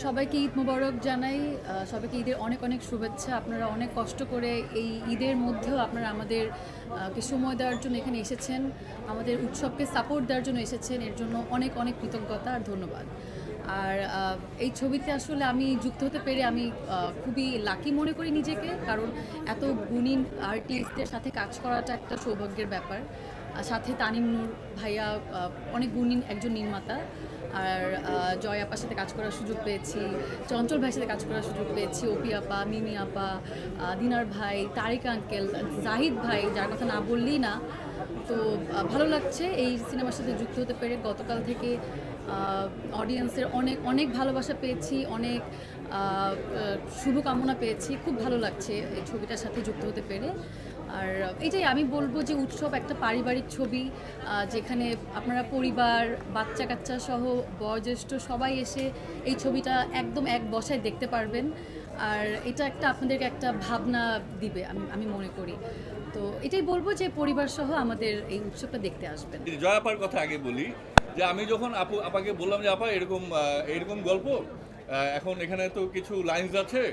সবাইকে ঈদ মোবারক জানাই। সবাইকে ঈদের অনেক অনেক শুভেচ্ছা। আপনারা অনেক কষ্ট করে এই ঈদের মধ্যেও আপনারা আমাদের কে সময় দেওয়ার জন্য এখানে এসেছেন, আমাদের উৎসবকে সাপোর্ট দেওয়ার জন্য এসেছেন। এর জন্য অনেক অনেক কৃতজ্ঞতা আর ধন্যবাদ। আর এই ছবিতে আসলে আমি যুক্ত হতে পেরে আমি খুবই লাকি মনে করি নিজেকে, কারণ এত গুণী আর্টিস্টদের সাথে কাজ করাটা একটা সৌভাগ্যের ব্যাপার। সাথে তানিম নূর ভাইয়া অনেক গুণী একজন নির্মাতা, আর জয় আপার সাথে কাজ করার সুযোগ পেয়েছি, চঞ্চল ভাইয়ের সাথে কাজ করার সুযোগ পেয়েছি, অপি আপা, মিমি আপা, দিনার ভাই, তারিক আঙ্কেল, জাহিদ ভাই, যার কথা না বললেই না। তো ভালো লাগছে এই সিনেমার সাথে যুক্ত হতে পেরে। গতকাল থেকে অডিয়েন্সের অনেক অনেক ভালোবাসা পেয়েছি, অনেক শুভকামনা পেয়েছি। খুব ভালো লাগছে এই ছবিটার সাথে যুক্ত হতে পেরে। আর এটাই আমি বলবো যে উৎসব একটা পারিবারিক ছবি, যেখানে আপনারা পরিবার, বাচ্চা কাচ্চা সহ বয়োজ্যেষ্ঠ সবাই এসে এই ছবিটা একদম এক বসায় দেখতে পারবেন। আর এটা একটা আপনাদেরকে একটা ভাবনা দিবে আমি মনে করি। তো এটাই বলবো যে পরিবার সহ আমাদের এই উৎসবটা দেখতে আসবেন। জয় আপার কথা আগে বলি যে আমি যখন আপাকে বললাম যে আপা এরকম গল্প, এখন এখানে তো কিছু লাইনস আছে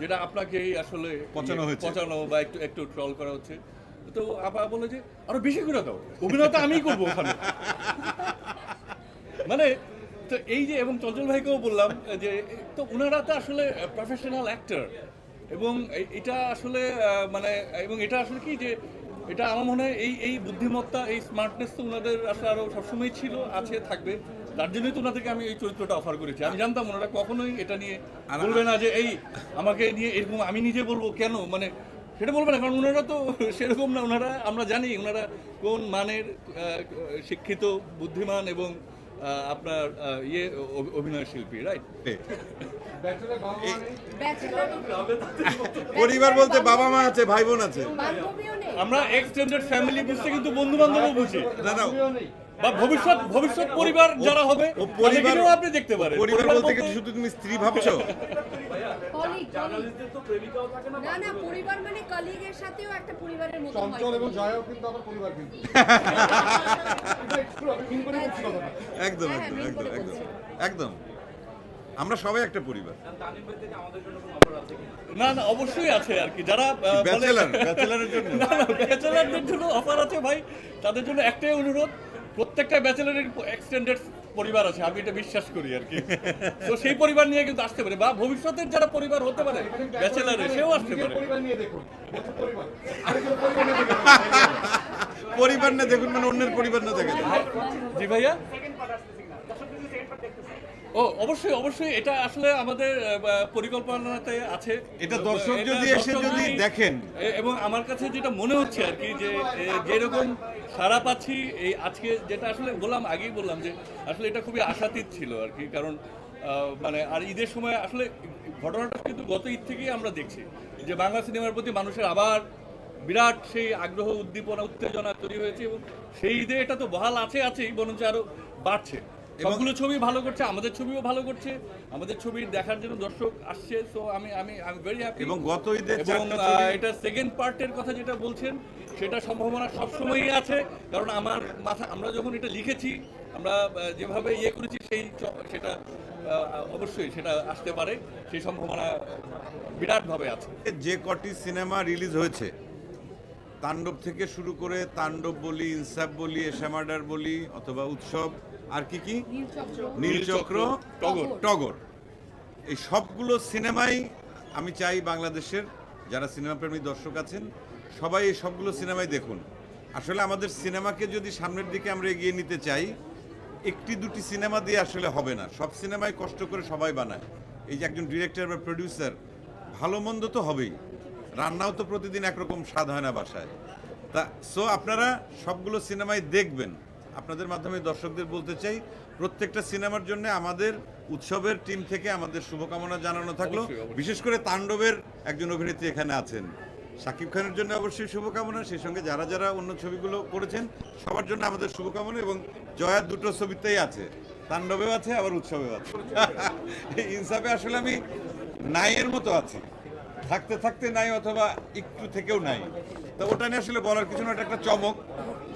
যেটা আপনাকেই আসলে পচানো বা একটু ট্রল করা হচ্ছে, তো আপা বলে যে আরো বেশি করে দাও, অভিনয় তো আমিই করবো ওখানে। মানে তো এই যে, এবং চঞ্চল ভাইকেও বললাম যে তো ওনারা তো আসলে প্রফেশনাল অ্যাক্টর, এবং এটা আসলে মানে, এবং এটা আসলে কি যে এটা আমার মনে হয় এই বুদ্ধিমত্তা, এই স্মার্টনেস তো ওনাদের আসলে আরও সবসময় ছিল, আছে, থাকবে। তার জন্যই তো ওনাদেরকে আমি এই চরিত্রটা অফার করেছি। আমি জানতাম ওনারা কখনোই এটা নিয়ে বলবে না যে এই আমাকে নিয়ে এরকম আমি নিজে বলবো কেন, মানে সেটা বলবে না, কারণ ওনারা তো সেরকম না। ওনারা, আমরা জানি ওনারা কোন মানের শিক্ষিত, বুদ্ধিমান এবং আপনার অভিনয় শিল্পী, রাইট? পরিবার বলতে বাবা মা আছে, ভাই বোন আছে, আমরা এক্সটেন্ডেড ফ্যামিলি বুঝতে কিন্তু বন্ধু বান্ধবও বুঝি বা ভবিষ্যৎ পরিবার যারা হবে পরিবারও আপনি দেখতে পারেন। পরিবার বলতে কি শুধু তুমি স্ত্রী ভাবছো? না না, পরিবার মানে কলিগের সাথেও একটা পরিবারের মতো হয়। চঞ্চল এবং জয়ও কিন্তু আমার পরিবার, কিন্তু একদম একদম একদম একদম একদম, আমরা সবাই একটা পরিবার। না না, অবশ্যই আছে আর কি, যারা ব্যাচেলারের জন্য, না না, ব্যাচেলারদের জন্য অফার আছে ভাই। তাদের জন্য একটাই অনুরোধ, প্রত্যেকটা ব্যাচেলারের এক্সটেন্ডেড পরিবার আছে, আমি এটা বিশ্বাস করি আর কি। তো সেই পরিবার নিয়ে কিন্তু আসতে পারে, বা ভবিষ্যতের যারা পরিবার হতে পারে ব্যাচেলারের, সেও আসতে পারে। পরিবার না দেখুন মানে অন্যের পরিবার না দেখেন। জি ভাইয়া, ও অবশ্যই অবশ্যই, এটা আসলে আমাদের পরিকল্পনাতে আছে। এটা দর্শক যদি এসে যদি দেখেন, এবং আমার কাছে যেটা মনে হচ্ছে আর কি, যে যেরকম সারা পাচ্ছি এই আজকে, যেটা আসলে বললাম, আগেই বললাম যে আসলে এটা খুবই আশাতীত ছিল আর কি, কারণ মানে আর ঈদের সময় আসলে ঘটনাটা কিন্তু গত ঈদ থেকেই আমরা দেখছি যে বাংলা সিনেমার প্রতি মানুষের আবার বিরাট সেই আগ্রহ, উদ্দীপনা, উত্তেজনা তৈরি হয়েছে, এবং সেই ঈদে এটা তো বহাল আছেই, বরঞ্চ আরো বাড়ছে। সবগুলো ছবি ভালো করছে, আমাদের ছবিও ভালো করছে, আমাদের ছবি দেখার জন্য দর্শক আসছে। সো আমি ভেরি হ্যাপি। এবং গত ঈদে এবং এটা সেকেন্ড পার্টের কথা যেটা বলছেন, সেটা সম্ভাবনা সবসময়ই আছে, কারণ আমার আমরা যখন এটা লিখেছি, আমরা যেভাবে করেছি সেটা অবশ্যই সেটা আসতে পারে, সেই সম্ভাবনা বিরাটভাবে আছে। যে কটি সিনেমা রিলিজ হয়েছে, তাণ্ডব থেকে শুরু করে, তাণ্ডব বলি, ইনসাফ বলি, এশামার্ডার বলি, অথবা উৎসব, আর কি নীলচক্র, টগর, এই সবগুলো সিনেমাই আমি চাই বাংলাদেশের যারা সিনেমা প্রেমী দর্শক আছেন সবাই এই সবগুলো সিনেমাই দেখুন। আসলে আমাদের সিনেমাকে যদি সামনের দিকে আমরা এগিয়ে নিতে চাই, একটি দুটি সিনেমা দিয়ে আসলে হবে না, সব সিনেমাই কষ্ট করে সবাই বানায়। এই যে একজন ডিরেক্টর বা প্রডিউসার, ভালো মন্দ তো হবেই, রান্নাও তো প্রতিদিন একরকম স্বাদ হয় না বাসায়। সো আপনারা সবগুলো সিনেমাই দেখবেন। আপনাদের মাধ্যমে দর্শকদের বলতে চাই, প্রত্যেকটা সিনেমার জন্য আমাদের উৎসবের টিম থেকে আমাদের শুভকামনা জানানো থাকলো। বিশেষ করে তাণ্ডবের একজন অভিনেত্রী এখানে আছেন, শাকিব খানের জন্য অবশ্যই শুভকামনা, সেই সঙ্গে যারা যারা অন্য ছবিগুলো করেছেন সবার জন্য আমাদের শুভকামনা। এবং জয়ার দুটো ছবিতেই আছে, তাণ্ডবেও আছে আবার উৎসবেও আছে। ইনসাফে আসলে আমি নাইয়ের মতো আছি, থাকতে থাকতে নাই, অথবা একটু থেকেও নাই। তো ওটা নিয়ে আসলে বলার কিছু না, একটা চমক।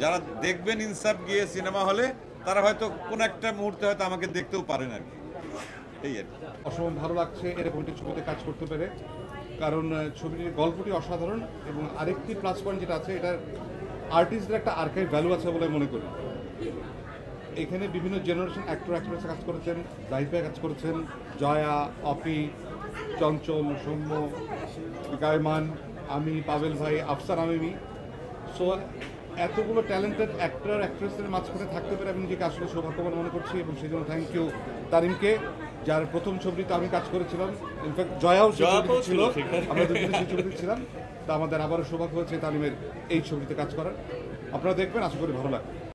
যারা দেখবেন ইনসাফ গিয়ে সিনেমা হলে, তারা হয়তো কোনো একটা মুহূর্তে হয়তো আমাকে দেখতেও পারেন আর কি। এই আর কি। অসম্ভব ভালো লাগছে এরকম একটি ছবিতে কাজ করতে পেরে, কারণ ছবিটির গল্পটি অসাধারণ এবং আরেকটি প্লাস পয়েন্ট যেটা আছে, এটার আর্টিস্টদের একটা আর্কাইভ ভ্যালু আছে বলে মনে করি। এখানে বিভিন্ন জেনারেশন অ্যাক্টর অ্যাক্ট্রেস কাজ করেছেন, জাহিদ ভাই কাজ করেছেন, জয়া, অপি, চঞ্চল, সৌম্য, গায়মান, আমি, পাভেল ভাই, আফসার আমিমি। সো এতগুলো ট্যালেন্টেড অ্যাক্টর অ্যাক্ট্রেসের মাঝখানে থাকতে পেরে আমি নিজেকে আসলে সৌভাগ্যবান মনে করছি, এবং সেই জন্য থ্যাংক ইউ তারিমকে, যার প্রথম ছবিতে আমি কাজ করেছিলাম। ইনফ্যাক্ট জয়াও সেই ছবিতে ছিল, আমরা দুজনে সেই ছবিতে ছিলাম। তা আমাদের আবারও সৌভাগ্য হয়েছে তালিমের এই ছবিতে কাজ করার। আপনারা দেখবেন, আশা করি ভালো লাগবে।